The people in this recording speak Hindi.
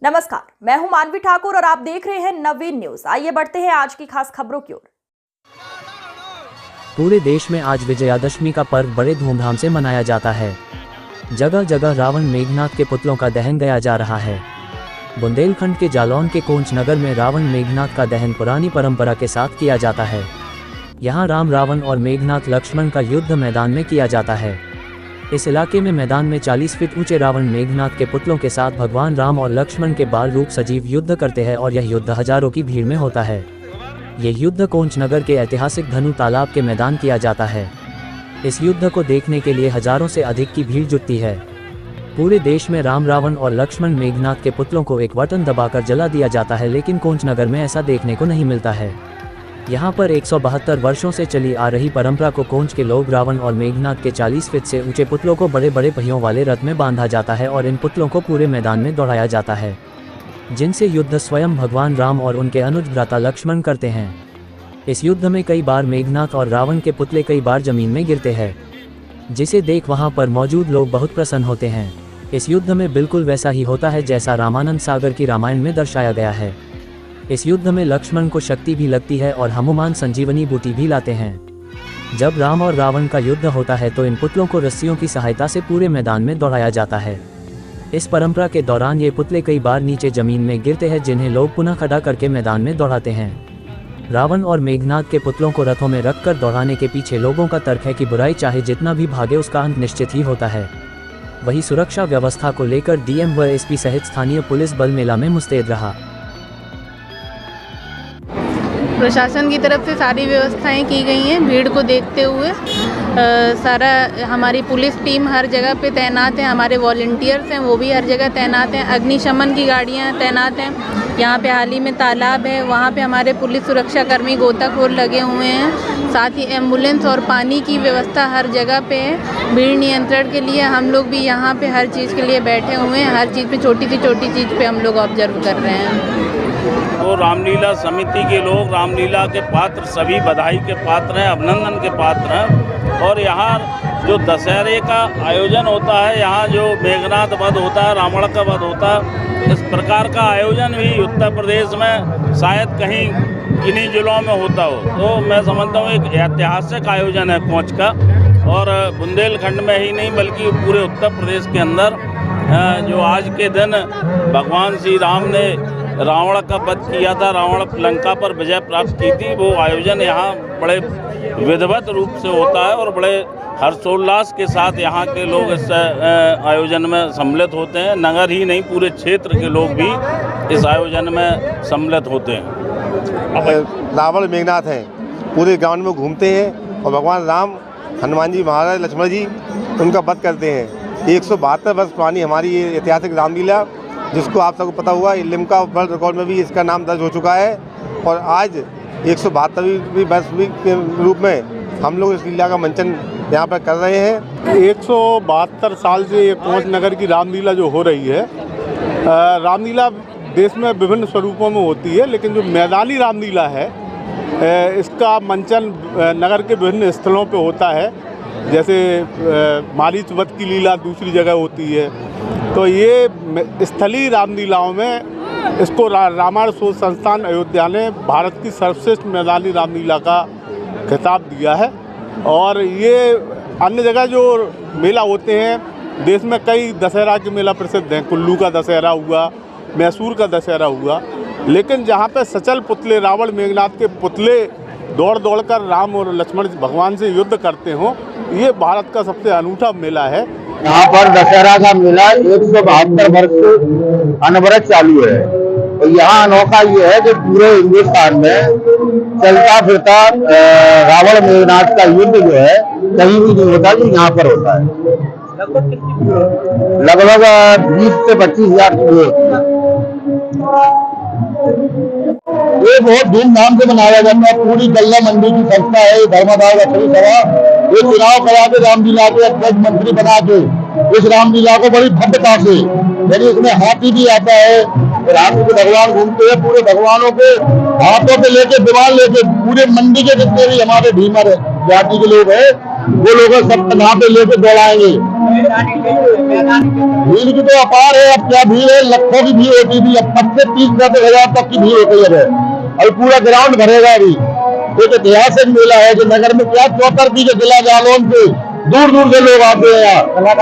नमस्कार, मैं हूं मानवी ठाकुर और आप देख रहे हैं नवीन न्यूज। आइए बढ़ते हैं आज की खास खबरों की ओर। पूरे देश में आज विजयादशमी का पर्व बड़े धूमधाम से मनाया जाता है। जगह जगह रावण मेघनाथ के पुतलों का दहन किया जा रहा है। बुंदेलखंड के जालौन के कोंच नगर में रावण मेघनाथ का दहन पुरानी परंपरा के साथ किया जाता है। यहाँ राम रावण और मेघनाथ लक्ष्मण का युद्ध मैदान में किया जाता है। इस इलाके में मैदान में 40 फीट ऊंचे रावण मेघनाथ के पुतलों के साथ भगवान राम और लक्ष्मण के बाल रूप सजीव युद्ध करते हैं और यह युद्ध हजारों की भीड़ में होता है। यह युद्ध कोंच नगर के ऐतिहासिक धनु तालाब के मैदान किया जाता है। इस युद्ध को देखने के लिए हजारों से अधिक की भीड़ जुटती है। पूरे देश में राम रावण और लक्ष्मण मेघनाथ के पुतलों को एक बटन दबाकर जला दिया जाता है, लेकिन कोंच नगर में ऐसा देखने को नहीं मिलता है। यहाँ पर 172 वर्षों से चली आ रही परंपरा को कोंच के लोग रावण और मेघनाथ के 40 फीट से ऊंचे पुतलों को बड़े बड़े पहियों वाले रथ में बांधा जाता है और इन पुतलों को पूरे मैदान में दौड़ाया जाता है, जिनसे युद्ध स्वयं भगवान राम और उनके अनुज भ्राता लक्ष्मण करते हैं। इस युद्ध में कई बार मेघनाथ और रावण के पुतले कई बार जमीन में गिरते हैं, जिसे देख वहाँ पर मौजूद लोग बहुत प्रसन्न होते हैं। इस युद्ध में बिल्कुल वैसा ही होता है जैसा रामानंद सागर की रामायण में दर्शाया गया है। इस युद्ध में लक्ष्मण को शक्ति भी लगती है और हनुमान संजीवनी बूटी भी लाते हैं। जब राम और रावण का युद्ध होता है तो इन पुतलों को रस्सियों की सहायता से पूरे मैदान में दौड़ाया जाता है। इस परंपरा के दौरान ये पुतले कई बार नीचे जमीन में गिरते हैं, जिन्हें लोग पुनः खड़ा करके मैदान में दौड़ाते हैं। रावण और मेघनाथ के पुतलों को रथों में रखकर दौड़ाने के पीछे लोगों का तर्क है कि बुराई चाहे जितना भी भागे उसका अंत निश्चित ही होता है। वही सुरक्षा व्यवस्था को लेकर डीएम व एसपी सहित स्थानीय पुलिस बल मेला में मुस्तैद रहा। प्रशासन की तरफ से सारी व्यवस्थाएं की गई हैं। भीड़ को देखते हुए सारा हमारी पुलिस टीम हर जगह पे तैनात है। हमारे वॉलंटियर्स हैं वो भी हर जगह तैनात हैं। अग्निशमन की गाड़ियां तैनात हैं। यहाँ पे हाल ही में तालाब है, वहाँ पे हमारे पुलिस सुरक्षा कर्मी गोताखोर लगे हुए हैं। साथ ही एम्बुलेंस और पानी की व्यवस्था हर जगह पे है। भीड़ नियंत्रण के लिए हम लोग भी यहाँ पे हर चीज़ के लिए बैठे हुए हैं। हर चीज़ पे छोटी चीज़ पे हम लोग ऑब्जर्व कर रहे हैं। तो रामलीला समिति के लोग रामलीला के पात्र, सभी बधाई के पात्र हैं, अभिनंदन के पात्र हैं। और यहाँ जो दशहरे का आयोजन होता है, यहाँ जो मेघनाथ वध होता है, रावण का वध होता है, इस प्रकार का आयोजन भी उत्तर प्रदेश में शायद कहीं किन्हीं जिलों में होता हो। तो मैं समझता हूँ एक ऐतिहासिक आयोजन है कोंच का, और बुंदेलखंड में ही नहीं बल्कि पूरे उत्तर प्रदेश के अंदर जो आज के दिन भगवान श्री राम ने रावण का वध किया था, रावण लंका पर विजय प्राप्त की थी, वो आयोजन यहाँ बड़े विधिवत रूप से होता है और बड़े हर्षोल्लास के साथ यहाँ के लोग इस आयोजन में सम्मिलित होते हैं। नगर ही नहीं पूरे क्षेत्र के लोग भी इस आयोजन में सम्मिलित होते हैं। रावण मेघनाथ हैं, पूरे ग्राउंड में घूमते हैं और भगवान राम, हनुमान जी महाराज, लक्ष्मण जी उनका वध करते हैं। 172 वर्ष पुरानी हमारी ये ऐतिहासिक रामलीला, जिसको आप सबको पता हुआ, लिम्का वर्ल्ड रिकॉर्ड में भी इसका नाम दर्ज हो चुका है। और आज 172वीं वर्ष के रूप में हम लोग इस लीला का मंचन यहाँ पर कर रहे हैं। 172 साल से ये कोंच नगर की रामलीला जो हो रही है, रामलीला देश में विभिन्न स्वरूपों में होती है, लेकिन जो मैदानी रामलीला है इसका मंचन नगर के विभिन्न स्थलों पे होता है। जैसे मारीच वध की लीला दूसरी जगह होती है, तो ये स्थलीय रामलीलाओं में इसको रामायण शोध संस्थान अयोध्या ने भारत की सर्वश्रेष्ठ मैदानी रामलीला का खिताब दिया है। और ये अन्य जगह जो मेला होते हैं, देश में कई दशहरा के मेला प्रसिद्ध हैं। कुल्लू का दशहरा हुआ, मैसूर का दशहरा हुआ, लेकिन जहाँ पे सचल पुतले, रावण मेघनाथ के पुतले दौड़ कर राम और लक्ष्मण भगवान से युद्ध करते हों, ये भारत का सबसे अनूठा मेला है। यहाँ पर दशहरा का मेला 172 वर्ष से अनवरत चालू है। और यहाँ अनोखा ये है कि पूरे हिंदुस्तान में चलता फिरता रावण मेघनाथ का युद्ध जो है कहीं भी नहीं होता, जो यहाँ पर होता है। लगभग 20 से 25 हजार की भीड़ होती है। ये बहुत धूमधाम से मनाया जाता है। पूरी गल्ला मंडी की संस्था है धर्मादाय रखड़ी सभा, ये चुनाव करा के रामलीला के अध्यक्ष मंत्री बना के इस रामलीला को बड़ी भव्यता से, यानी इसमें हाथी भी आता है, राम के भगवान घूमते हैं, पूरे भगवानों के हाथों पे लेके, दीवार लेके, पूरे मंडी के जितने भी हमारे भीमर जाति के लोग हैं वो लोग सब यहाँ पे लेके दौड़ाएंगे। भीड़ की तो अपार है, अब क्या भीड़ है, लाखों की भीड़ होती थी, अब 25-30-35 तक की भीड़ होती है। अभी पूरा ग्राउंड भरेगा। अभी एक ऐतिहासिक मेला है जो नगर में क्या 74 के जिला जालौन से दूर दूर से लोग आते हैं यहाँ।